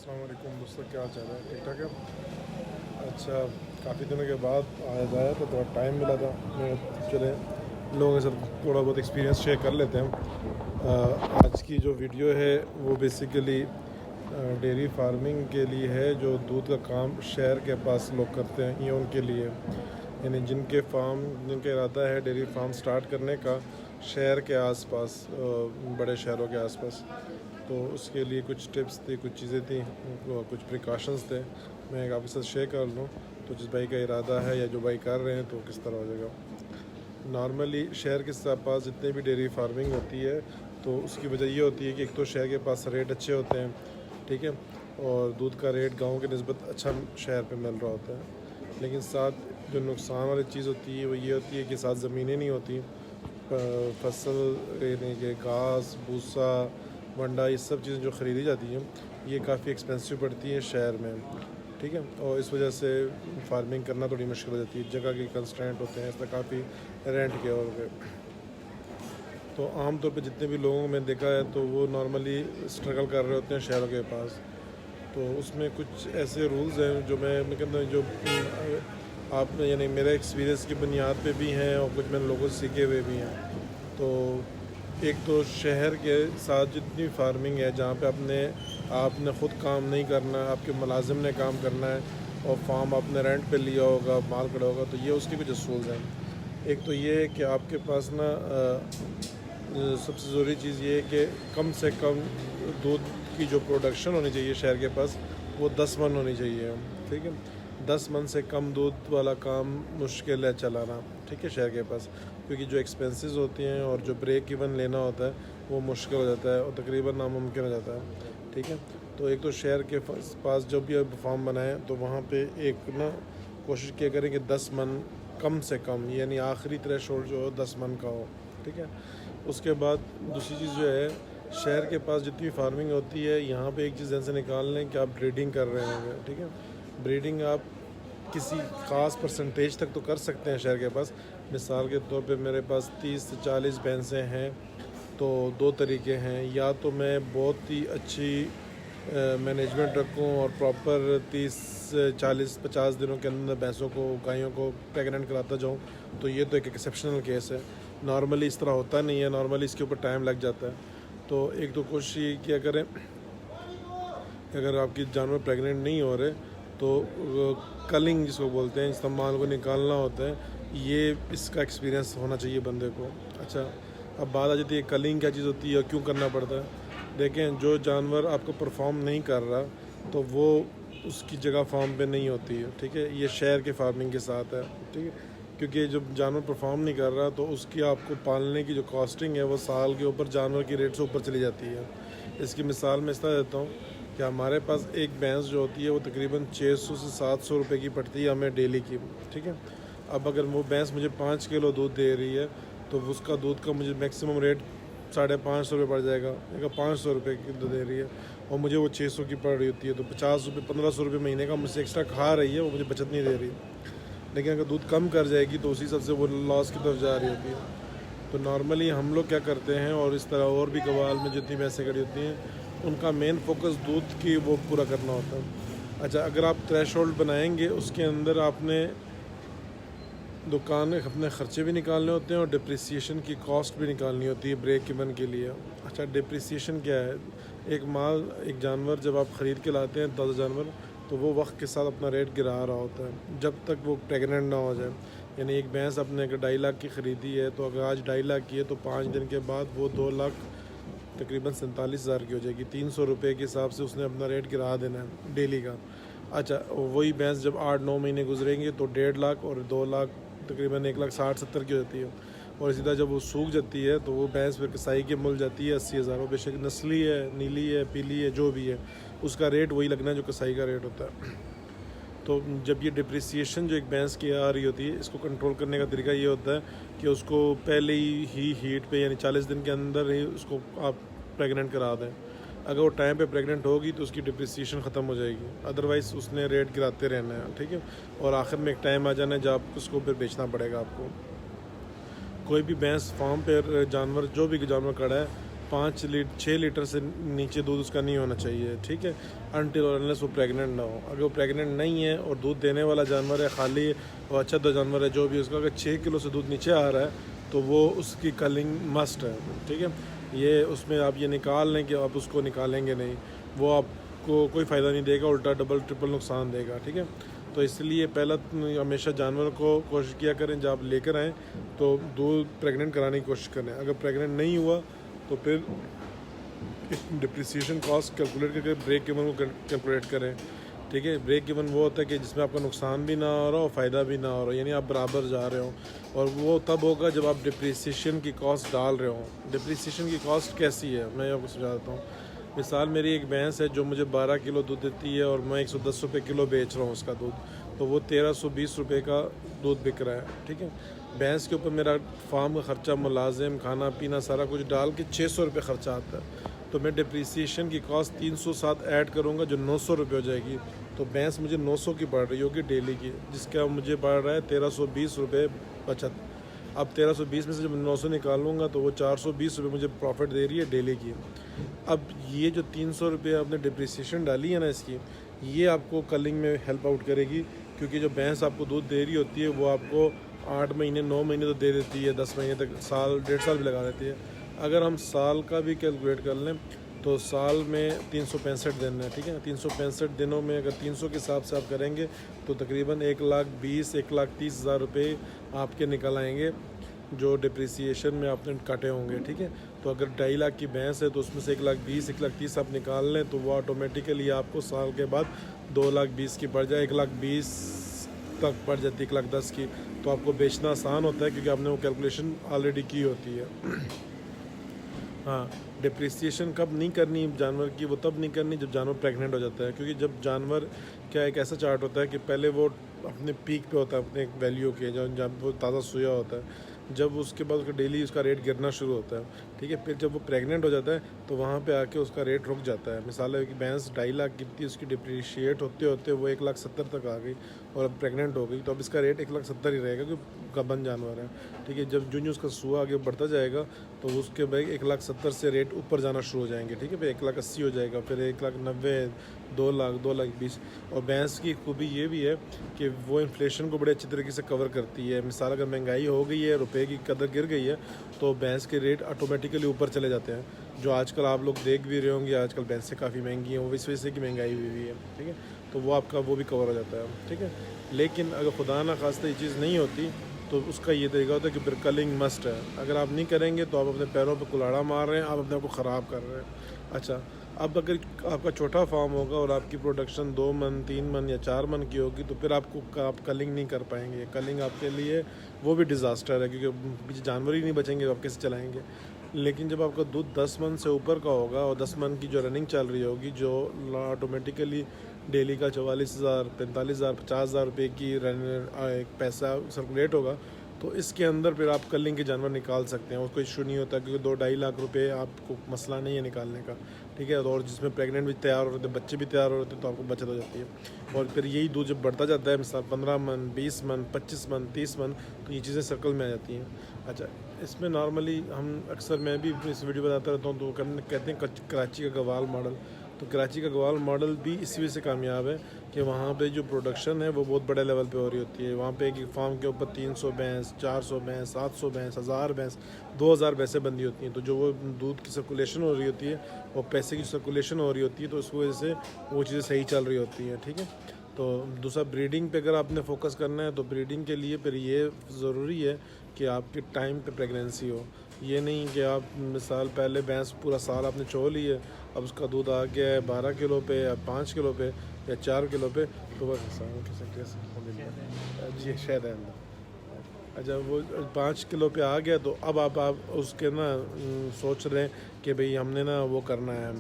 अस्सलाम वालेकुम दोस्तों, क्या हाल चाल है? ठीक ठाक है। अच्छा, काफ़ी दिनों के बाद आया जाया तो थोड़ा टाइम मिला था। मैं चले लोगों के साथ थोड़ा बहुत एक्सपीरियंस शेयर कर लेते हैं। आज की जो वीडियो है वो बेसिकली डेयरी फार्मिंग के लिए है। जो दूध का काम शहर के पास लोग करते हैं, ये उनके लिए, यानी जिनका इरादा है डेयरी फार्म स्टार्ट करने का शहर के आसपास, बड़े शहरों के आसपास। तो उसके लिए कुछ टिप्स थी, कुछ चीज़ें थी, कुछ प्रिकॉशंस थे, मैं आपके साथ शेयर कर लूँ। तो जिस भाई का इरादा है या जो भाई कर रहे हैं तो किस तरह हो जाएगा। नॉर्मली शहर के पास जितने भी डेयरी फार्मिंग होती है तो उसकी वजह ये होती है कि एक तो शहर के पास रेट अच्छे होते हैं, ठीक है, और दूध का रेट गांव के निस्बत अच्छा शहर पे मिल रहा होता है। लेकिन साथ जो नुकसान वाली चीज़ होती है वो ये होती है कि साथ ज़मीनें नहीं होती, फसल यानी कि घास भूसा वंडा, ये सब चीज़ें जो ख़रीदी जाती हैं ये काफ़ी एक्सपेंसिव पड़ती हैं शहर में, ठीक है। और इस वजह से फार्मिंग करना थोड़ी मुश्किल हो जाती है, जगह के कंस्ट्रेंट होते हैं, इसमें काफ़ी रेंट के और गए। तो आम तौर पे जितने भी लोगों को मैंने देखा है तो वो नॉर्मली स्ट्रगल कर रहे होते हैं शहरों के पास। तो उसमें कुछ ऐसे रूल्स हैं जो मैं कहता हूँ, जो आप यानी मेरे एक्सपीरियंस की बुनियाद पे भी हैं और कुछ मैंने लोगों से सीखे हुए भी हैं। तो एक तो शहर के साथ जितनी फार्मिंग है जहाँ पे आपने ख़ुद काम नहीं करना, आपके मुलाजिम ने काम करना है और फार्म आपने रेंट पे लिया होगा, माल खड़ा होगा, तो ये उसकी कुछ असूल हैं। एक तो ये है कि आपके पास ना सबसे ज़रूरी चीज़ ये है कि कम से कम दूध की जो प्रोडक्शन होनी चाहिए शहर के पास वो 10 मन होनी चाहिए, ठीक है। 10 मन से कम दूध वाला काम मुश्किल है चलाना, ठीक है, शहर के पास, क्योंकि जो एक्सपेंसेस होती हैं और जो ब्रेक इवन लेना होता है वो मुश्किल हो जाता है और तकरीबन नामुमकिन हो जाता है, ठीक है। तो एक तो शहर के पास जब भी आप फार्म बनाएं तो वहाँ पे एक ना कोशिश किया करें कि 10 मन कम से कम, यानी आखिरी थ्रेशोल्ड जो हो 10 मन का हो, ठीक है। उसके बाद दूसरी चीज़ जो है, शहर के पास जितनी फार्मिंग होती है यहाँ पे एक चीज़ ध्यान से निकाल लें कि आप ब्रीडिंग कर रहे होंगे, ठीक है। ब्रीडिंग आप किसी ख़ास परसेंटेज तक तो कर सकते हैं शहर के पास। मिसाल के तौर पे मेरे पास 30 से 40 भैंसें हैं, तो दो तरीके हैं, या तो मैं बहुत ही अच्छी मैनेजमेंट रखूं और प्रॉपर 30 40 50 दिनों के अंदर भैंसों को गायों को प्रेग्नेंट कराता जाऊं, तो ये तो एक एक्सेप्शनल केस है। नॉर्मली इस तरह होता नहीं है, नॉर्मली इसके ऊपर टाइम लग जाता है। तो एक तो कोशिश ये किया करें, अगर आपकी जानवर प्रेग्नेंट नहीं हो रहे तो कलिंग जिसको बोलते हैं, इस्तेमाल को निकालना होता है, ये इसका एक्सपीरियंस होना चाहिए बंदे को। अच्छा, अब बात आ जाती है कलिंग क्या चीज़ होती है, क्यों करना पड़ता है। देखें, जो जानवर आपको परफॉर्म नहीं कर रहा तो वो उसकी जगह फार्म पे नहीं होती है, ठीक है। ये शहर के फार्मिंग के साथ है, ठीक है, क्योंकि जब जानवर परफॉर्म नहीं कर रहा तो उसकी आपको पालने की जो कॉस्टिंग है वो साल के ऊपर जानवर की रेट से ऊपर चली जाती है। इसकी मिसाल मैं इस तरह देता हूँ कि हमारे पास एक भैंस जो होती है वो तकरीबन 600 से 700 रुपये की पड़ती है हमें डेली की, ठीक है। अब अगर वो भैंस मुझे 5 किलो दूध दे रही है तो उसका दूध का मुझे मैक्सिमम रेट 550 रुपये पड़ जाएगा। अगर 500 रुपये की दूध दे रही है और मुझे वो 600 की पड़ रही होती है तो 50 रुपये 1500 रुपये महीने का मुझसे एक्स्ट्रा खा रही है, वो मुझे बचत नहीं दे रही। लेकिन अगर दूध कम कर जाएगी तो उसी सबसे वो लॉस की तरफ जा रही होती है। तो नॉर्मली हम लोग क्या करते हैं, और इस तरह और भी कबाल में जितनी भैंसें खड़ी होती हैं उनका मेन फोकस दूध की वो पूरा करना होता है। अच्छा, अगर आप थ्रेशोल्ड बनाएंगे उसके अंदर आपने दुकान अपने ख़र्चे भी निकालने होते हैं और डिप्रिसिएशन की कॉस्ट भी निकालनी होती है ब्रेक इवन के लिए। अच्छा, डिप्रिसिएशन क्या है, एक जानवर जब आप ख़रीद के लाते हैं ताज़ा जानवर, तो वो वक्त के साथ अपना रेट गिरा रहा होता है जब तक वो प्रेग्नेंट ना हो जाए। यानी एक भैंस आपने अगर 2.5 लाख की ख़रीदी है तो अगर आज 2.5 लाख की है तो 5 दिन के बाद वो 2 लाख तकरीबन 47,000 की हो जाएगी। 300 रुपये के हिसाब से उसने अपना रेट गिरा देना है डेली का। अच्छा, वही भैंस जब 8-9 महीने गुजरेंगे तो 1.5 लाख और 2 लाख तकरीबन 1,60,70,000 की होती है। और सीधा जब वो सूख जाती है तो वो भैंस फिर कसाई के मिल जाती है 80,000। वो बेशक नस्ली है, नीली है, पीली है, जो भी है, उसका रेट वही लगना है जो कसाई का रेट होता है। तो जब ये डिप्रिसिएशन जो एक भैंस की आ रही होती है, इसको कंट्रोल करने का तरीका ये होता है कि उसको पहले ही हीट पे यानी 40 दिन के अंदर ही उसको आप प्रेग्नेंट करा दें। अगर वो टाइम पे प्रेग्नेंट होगी तो उसकी डिप्रिसिएशन ख़त्म हो जाएगी, अदरवाइज़ उसने रेट गिराते रहना है, ठीक है। और आखिर में एक टाइम आ जाना है जब उसको फिर बेचना पड़ेगा आपको। कोई भी भैंस फार्म पर जानवर, जो भी जानवर खड़ा है, 6 लीटर से नीचे दूध उसका नहीं होना चाहिए, ठीक है, अनटिल और अनलेस वो प्रेग्नेंट ना हो। अगर वो प्रेग्नेंट नहीं है और दूध देने वाला जानवर है खाली और अच्छा दो जानवर है जो भी, उसका अगर 6 किलो से दूध नीचे आ रहा है तो वो उसकी कलिंग मस्ट है, ठीक है। ये उसमें आप ये निकाल लें कि आप उसको निकालेंगे नहीं, वो आपको कोई फ़ायदा नहीं देगा, उल्टा डबल ट्रिपल नुकसान देगा, ठीक है। तो इसलिए पहला हमेशा जानवर को कोशिश किया करें जब आप लेकर आएँ तो दूध प्रेग्नेंट कराने की कोशिश करें। अगर प्रेग्नेंट नहीं हुआ तो फिर डिप्रिसिएशन कॉस्ट कैलकुलेट करके ब्रेक इवन को कैलकुलेट करें, ठीक है। ब्रेक इवन वो होता है कि जिसमें आपका नुकसान भी ना हो रहा हो, फ़ायदा भी ना हो रहा, यानी आप बराबर जा रहे हो। और वो तब होगा जब आप डिप्रिसिएशन की कॉस्ट डाल रहे हो। डिप्रिसिएशन की कॉस्ट कैसी है मैं आपको समझा देता हूँ। मिसाल मेरी एक भैंस है जो मुझे 12 किलो दूध देती है और मैं 110 रुपये किलो बेच रहा हूँ उसका दूध, तो वो 1320 रुपये का दूध बिक रहा है, ठीक है। भैंस के ऊपर मेरा फार्म का ख़र्चा, मुलाजिम, खाना पीना सारा कुछ डाल के 600 रुपये ख़र्चा आता है। तो मैं डिप्रिसिएशन की कॉस्ट 307 ऐड करूँगा जो 900 रुपये हो जाएगी। तो भैंस मुझे 900 की पड़ रही होगी डेली की, जिसका मुझे पड़ रहा है 1320 रुपये बचत। अब 1320 में से जब 900 निकालूंगा तो वो 420 रुपये मुझे प्रॉफिट दे रही है डेली की। अब ये जो 300 रुपये आपने डिप्रिसिएशन डाली है ना इसकी, ये आपको कलिंग में हेल्प आउट करेगी, क्योंकि जो भैंस आपको दूध दे रही होती है वो आपको 8 महीने 9 महीने तो दे देती है, 10 महीने तक, साल 1.5 साल भी लगा देती है। अगर हम साल का भी कैलकुलेट कर लें तो साल में 365 दिन है, ठीक है। 365 दिनों में अगर 300 के हिसाब से आप करेंगे तो तकरीबन 1,20,000-1,30,000 रुपये आपके निकल आएंगे जो डिप्रिसिएशन में आपने काटे होंगे, ठीक है। तो अगर 2.5 लाख की भैंस है तो उसमें से 1,20,000-1,30,000 आप निकाल लें तो वो ऑटोमेटिकली आपको साल के बाद 2,20,000 की पड़ जाए, 1,20,000 तक पड़ जाती है, 1,10,000 की। तो आपको बेचना आसान होता है क्योंकि आपने वो कैलकुलेशन ऑलरेडी की होती है। हाँ, डिप्रिसिएशन कब नहीं करनी जानवर की, वो तब नहीं करनी जब जानवर प्रेग्नेंट हो जाता है। क्योंकि जब जानवर क्या एक ऐसा चार्ट होता है कि पहले वो अपने पीक पे होता है, अपने वैल्यू के, जब वो ताज़ा सोया होता है, जब उसके बाद उसका डेली उसका रेट गिरना शुरू होता है, ठीक है। फिर जब वो प्रेग्नेंट हो जाता है तो वहाँ पे आके उसका रेट रुक जाता है। मिसाल है कि भैंस 2.5 लाख की थी, उसकी डिप्रिशिएट होते होते वो 1,70,000 तक आ गई और अब प्रेग्नेंट हो गई, तो अब इसका रेट 1,70,000 ही रहेगा क्योंकि गबन जानवर है, ठीक है। जब जो उसका सुआ आगे बढ़ता जाएगा तो उसके भाई 1,70,000 से रेट ऊपर जाना शुरू हो जाएंगे, ठीक है। फिर 1,80,000 हो जाएगा, फिर 1,90,000, 2 लाख, 2,20,000। और भैंस की खूबी ये भी है कि वो इन्फ्लेशन को बड़े अच्छी तरीके से कवर करती है। मिसाल अगर महंगाई हो गई है, रुपए की कदर गिर गई है, तो भैंस के रेट ऑटोमेटिकली ऊपर चले जाते हैं। जो आजकल आप लोग देख भी रहे होंगे, आजकल भैंसें काफ़ी महंगी हैं, वो इस वजह से कि महंगाई हुई है, ठीक है। तो वो आपका वो भी कवर हो जाता है, ठीक है। लेकिन अगर खुदा ना खास्ता ये चीज़ नहीं होती तो उसका ये तरीका होता है कि फिर कलिंग मस्ट है। अगर आप नहीं करेंगे तो आप अपने पैरों पर कुल्हाड़ा मार रहे हैं, आप अपने आप को ख़राब कर रहे हैं। अच्छा, अब अगर आपका छोटा फार्म होगा और आपकी प्रोडक्शन 2 मन, 3 मन या 4 मन की होगी तो फिर आप कलिंग नहीं कर पाएंगे। कलिंग आपके लिए वो भी डिज़ास्टर है, क्योंकि जानवर ही नहीं बचेंगे तो आप कैसे चलाएँगे। लेकिन जब आपका दूध 10 मन से ऊपर का होगा और 10 मन की जो रनिंग चल रही होगी, जो ऑटोमेटिकली डेली का 44,000, 45,000, 50,000 रुपये की एक पैसा सर्कुलेट होगा, तो इसके अंदर फिर आप कलिंग के जानवर निकाल सकते हैं। उसको इशू नहीं होता क्योंकि 2-2.5 लाख रुपए आपको मसला नहीं है निकालने का, ठीक है। और जिसमें प्रेग्नेंट भी तैयार हो रहे थे, बच्चे भी तैयार हो रहे थे, तो आपको बचत हो जाती है। और फिर यही दूध जब बढ़ता जाता है, मिसाल 15 मन, 20 मन, 25 मन, 30 मन, तो ये चीज़ें सर्कल में आ जाती हैं। अच्छा, इसमें नॉर्मली हम अक्सर, मैं भी इस वीडियो बताता रहता हूँ, तो कहते हैं कराची का गवाल मॉडल। तो कराची का गवाल मॉडल भी इसी वजह से कामयाब है कि वहाँ पे जो प्रोडक्शन है वो बहुत बड़े लेवल पे हो रही होती है। वहाँ पे एक फार्म के ऊपर 300 भैंस, 400 भैंस, 700 भैंस, 1000 भैंस, 2000 भैंसें बंधी होती हैं। तो जो वो दूध की सर्कुलेशन हो रही होती है और पैसे की सर्कुलेशन हो रही होती है, तो उस वजह से वो चीज़ें सही चल रही होती हैं, ठीक है। तो दूसरा, ब्रीडिंग पे अगर आपने फोकस करना है तो ब्रीडिंग के लिए फिर ये ज़रूरी है कि आपके टाइम पे प्रेगनेंसी हो। ये नहीं कि आप मिसाल पहले भैंस पूरा साल आपने चो ली है, अब उसका दूध आ गया है 12 किलो पे या 5 किलो पे या 4 किलो पे, तो बस जी शायद है अंदर। अच्छा, वो 5 किलो पे आ गया तो अब आप उसके ना सोच रहे हैं कि भाई हमने ना वो करना है,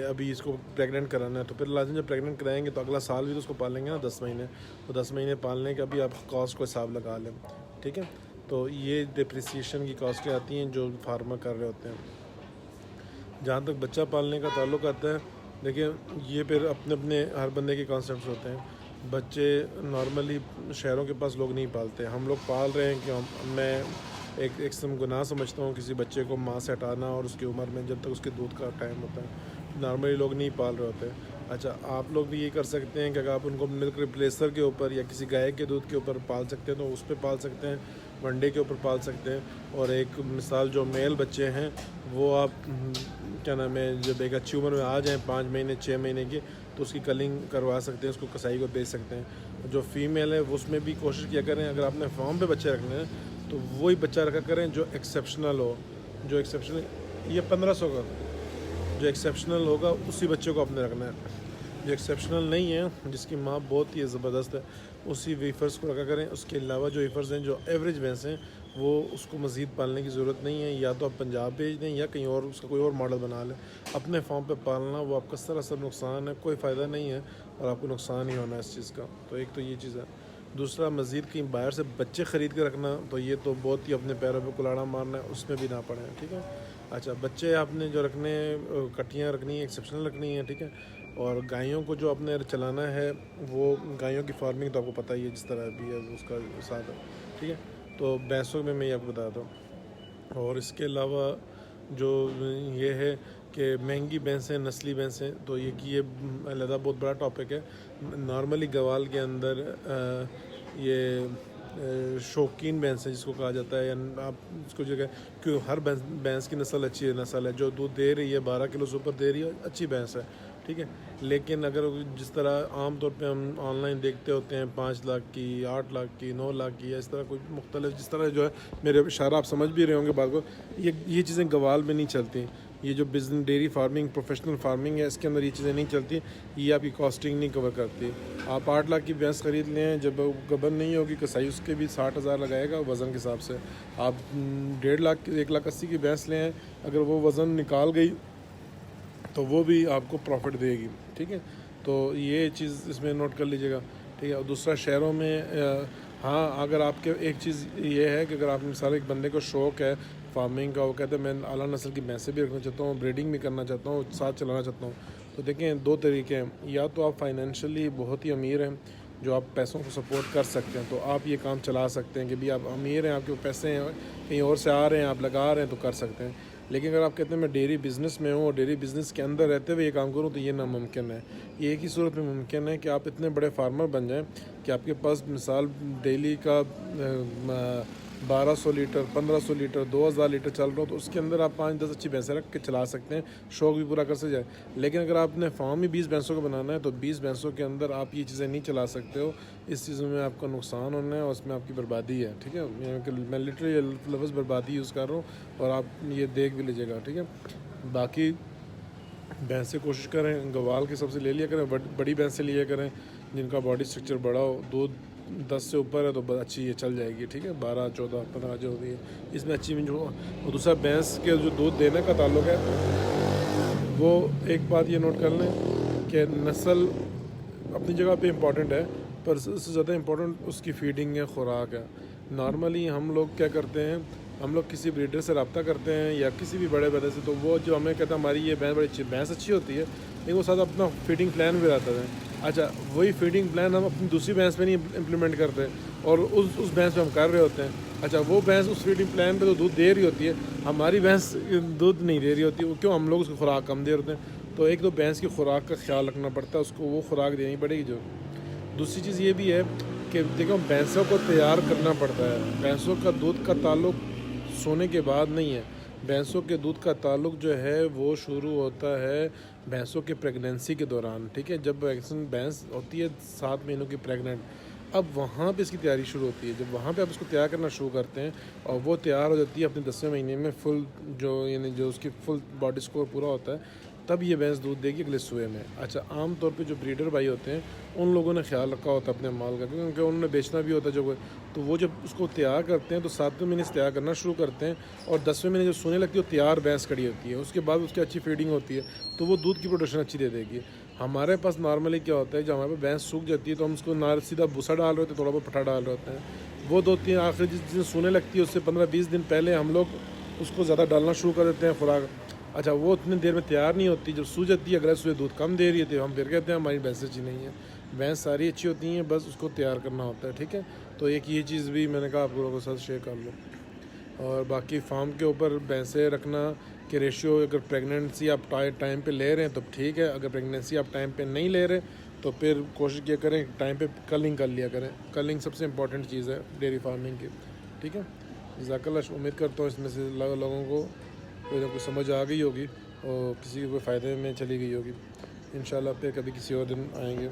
अभी इसको प्रेग्नेंट कराना है। तो फिर लाजम जब प्रेग्नेंट कराएंगे तो अगला साल भी तो उसको पालेंगे ना, 10 महीने। तो 10 महीने पालने का भी आप कॉस्ट को हिसाब लगा लें, ठीक है। तो ये डिप्रिसिएशन की कॉस्टें आती हैं जो फार्मर कर रहे होते हैं। जहाँ तक बच्चा पालने का ताल्लुक़ आता है, देखिए ये फिर अपने अपने हर बंदे के कॉन्सेप्ट्स होते हैं। बच्चे नॉर्मली शहरों के पास लोग नहीं पालते, हम लोग पाल रहे हैं कि मैं एक एक किस्म गुनाह समझता हूँ किसी बच्चे को माँ से हटाना, और उसकी उम्र में जब तक उसके दूध का टाइम होता है। नॉर्मली लोग नहीं पाल रहे होते। अच्छा, आप लोग भी ये कर सकते हैं कि अगर आप उनको मिल्क रिप्लेसर के ऊपर या किसी गाय के दूध के ऊपर पाल सकते हैं तो उस पर पाल सकते हैं, वनडे के ऊपर पाल सकते हैं। और एक मिसाल जो मेल बच्चे हैं वो आप क्या नाम है, जब एक अच्छी उम्र में आ जाएँ 5 महीने 6 महीने की, तो उसकी कलिंग करवा सकते हैं, उसको कसाई को बेच सकते हैं। जो फीमेल है वो उसमें भी कोशिश किया करें, अगर आपने फार्म पे बच्चे रखने हैं तो वही बच्चा रखा करें जो एक्सेप्शनल हो। जो एक्सेप्शनल, ये 1500 का जो एक्सेप्शनल होगा उसी बच्चे को आपने रखना है। जो एक्सेप्शनल नहीं है, जिसकी माँ बहुत ही ज़बरदस्त है, उसी वीफर्स को रखा करें। उसके अलावा जो वीफर्स हैं जो एवरेज भैंस हैं वो उसको मज़ीद पालने की ज़रूरत नहीं है। या तो आप पंजाब भेज दें या कहीं और उसका कोई और मॉडल बना लें। अपने फार्म पे पालना वो आपका सरासर नुकसान है, कोई फ़ायदा नहीं है और आपको नुकसान ही होना है इस चीज़ का। तो एक तो ये चीज़ है। दूसरा, मज़ीद कहीं बाहर से बच्चे ख़रीद के रखना, तो ये तो बहुत ही अपने पैरों पे कुलाड़ा मारना है, उसमें भी ना पड़े, ठीक है। अच्छा, बच्चे आपने जो रखने, कटियाँ रखनी है, एक्सेप्शनल रखनी है, ठीक है। और गायों को जो आपने चलाना है वो गायों की फार्मिंग तो आपको पता ही है जिस तरह भी है उसका साथ है, ठीक है। तो भैंसों में मैं ये आपको बताता हूँ। और इसके अलावा जो ये है कि महंगी भैंसें, नस्ली भैंसें, तो ये अलहदा बहुत बड़ा टॉपिक है। नॉर्मली गवाल के अंदर ये शौकीन भैंस है जिसको कहा जाता है, या आप इसको जगह क्यों, हर भैंस की नस्ल अच्छी है, नस्ल है जो दूध दे रही है 12 किलो से ऊपर दे रही है, अच्छी भैंस है, ठीक है। लेकिन अगर जिस तरह आम तौर पे हम ऑनलाइन देखते होते हैं 5 लाख की, 8 लाख की, 9 लाख की, या इस तरह कोई मुख्तलिफ, जिस तरह जो है, मेरे इशारा आप समझ भी रहे होंगे बात को, ये चीज़ें गवाल में नहीं चलती। ये जो business dairy farming, professional farming है, इसके अंदर ये चीज़ें नहीं चलती। ये आपकी कॉस्टिंग नहीं कवर करती। आप 8 लाख की भैंस ख़रीद लें, जब गबन नहीं होगी कसाई उसके भी 60,000 लगाएगा वज़न के हिसाब से। आप 1.5 लाख, 1,80,000 की भैंस लें, अगर वो वज़न निकाल गई तो वो भी आपको प्रॉफिट देगी, ठीक है। तो ये चीज़ इसमें नोट कर लीजिएगा, ठीक है। और दूसरा, शहरों में हाँ, अगर आपके एक चीज़ ये है कि अगर आप मिसाल एक बंदे को शौक़ है फार्मिंग का, वो कहते हैं मैं आला नस्ल की भैंसें भी रखना चाहता हूँ, ब्रीडिंग भी करना चाहता हूँ, साथ चलाना चाहता हूँ, तो देखें 2 तरीके हैं। या तो आप फाइनेंशियली बहुत ही अमीर हैं जो आप पैसों को सपोर्ट कर सकते हैं, तो आप ये काम चला सकते हैं कि भी आप अमीर हैं, आपके पैसे हैं, कहीं और से आ रहे हैं, आप लगा रहे हैं, तो कर सकते हैं। लेकिन अगर आप कहते हैं मैं डेयरी बिज़नेस में हूँ और डेयरी बिज़नेस के अंदर रहते हुए ये काम करूँ, तो ये नामुमकिन है। ये एक ही सूरत में मुमकिन है कि आप इतने बड़े फार्मर बन जाएं कि आपके पास मिसाल डेली का 1200 लीटर, 1500 लीटर, 2000 लीटर चल रहा हो, तो उसके अंदर आप 5-10 अच्छी भैंसें रख के चला सकते हैं, शौक़ भी पूरा कर से जाए। लेकिन अगर आपने फार्म ही 20 भैंसों का बनाना है तो 20 भैंसों के अंदर आप ये चीज़ें नहीं चला सकते हो। इस चीज़ में आपका नुकसान होना है और उसमें आपकी बर्बादी है, ठीक है। मैं लिटरली लफ्ज़ बर्बादी यूज़ कर रहा हूँ और आप ये देख भी लीजिएगा, ठीक है। बाकी भैंसें कोशिश करें गवाल के सबसे ले लिया करें, बड़ी भैंसें लिया करें जिनका बॉडी स्ट्रक्चर बड़ा हो, दूध 10 से ऊपर है तो अच्छी ये चल जाएगी, ठीक है। 12, 14, 15 जो होती है इसमें अच्छी में जो। और दूसरा, भैंस के जो दूध देने का ताल्लुक है, वो एक बात ये नोट कर लें कि नस्ल अपनी जगह पे इम्पॉर्टेंट है, पर उससे ज़्यादा इम्पॉर्टेंट उसकी फीडिंग है, खुराक है। नॉर्मली हम लोग क्या करते हैं, हम लोग किसी ब्रीडर से रब्ता करते हैं या किसी भी बड़े बंदे से, तो वो जो हमें कहता है हमारी ये भैंस बड़ी भैंस अच्छी होती है, लेकिन वो साथ अपना फीडिंग प्लान भी रहता है। अच्छा, वही फीडिंग प्लान हम अपनी दूसरी भैंस पे नहीं इम्प्लीमेंट करते और उस भैंस पे हम कर रहे होते हैं। अच्छा, वो भैंस उस फीडिंग प्लान पे तो दूध दे रही होती है, हमारी भैंस दूध नहीं दे रही होती, वो क्यों, हम लोग उसको खुराक कम दे रहे होते हैं। तो एक तो भैंस की खुराक का ख्याल रखना पड़ता है, उसको वो खुराक देनी पड़ेगी जो। दूसरी चीज़ ये भी है कि देखो भैंसों को तैयार करना पड़ता है। भैंसों का दूध का ताल्लुक सोने के बाद नहीं है, भैंसों के दूध का ताल्लुक जो है वो शुरू होता है भैंसों के प्रेगनेंसी के दौरान, ठीक है। जब भैंस होती है 7 महीनों की प्रेग्नेंट, अब वहाँ पे इसकी तैयारी शुरू होती है। जब वहाँ पे आप इसको तैयार करना शुरू करते हैं और वो तैयार हो जाती है अपने 10वें महीने में, फुल जो यानी जो उसकी फुल बॉडी स्कोर पूरा होता है, तब ये भैंस दूध देगी अगले सुबह में। अच्छा, आम तौर पे जो ब्रीडर भाई होते हैं उन लोगों ने ख्याल रखा होता है अपने माल का, क्योंकि उन्होंने बेचना भी होता है जो, तो वो जब उसको तैयार करते हैं तो 7वें महीने से तैयार करना शुरू करते हैं और 10वें महीने जब सोने लगती है वो तैयार भैंस खड़ी होती है। उसके बाद उसकी अच्छी फीडिंग होती है तो वो दूध की प्रोडक्शन अच्छी दे देगी। हमारे पास नॉर्मली क्या होता है, जब हमारे पास भैंस सूख जाती है तो हम उसको ना सीधा भूसा डाल रहे होते हैं, थोड़ा बहुत पठा डाल रहे होते हैं। वो 2-3 आखिर जिस दिन सोने लगती है उससे 15-20 दिन पहले हम लोग उसको ज़्यादा डालना शुरू कर देते हैं खुराक। अच्छा, वो उतनी देर में तैयार नहीं होती, जब सूझ जाती है अगले सुबह दूध कम दे रही है तो हम फिर कहते हैं हमारी भैंस अच्छी नहीं है। भैंस सारी अच्छी होती हैं, बस उसको तैयार करना होता है, ठीक है। तो एक ये चीज़ भी मैंने कहा आप लोगों के साथ शेयर कर लो। और बाकी फार्म के ऊपर भैंसें रखना के रेशियो, अगर प्रेगनेंसी आप टाइम पे ले रहे हैं तो ठीक है, अगर प्रेगनेंसी आप टाइम पे नहीं ले रहे तो फिर कोशिश किया करें टाइम पे कलिंग कर लिया करें। कलिंग सबसे इंपॉर्टेंट चीज़ है डेयरी फार्मिंग की। ठीक है, जज़ाकल्लाह। उम्मीद करता हूँ इसमें से लोगों को कोई ना कोई समझ आ गई होगी और किसी को फ़ायदे में चली गई होगी। इंशाल्लाह फिर कभी किसी और दिन आएंगे।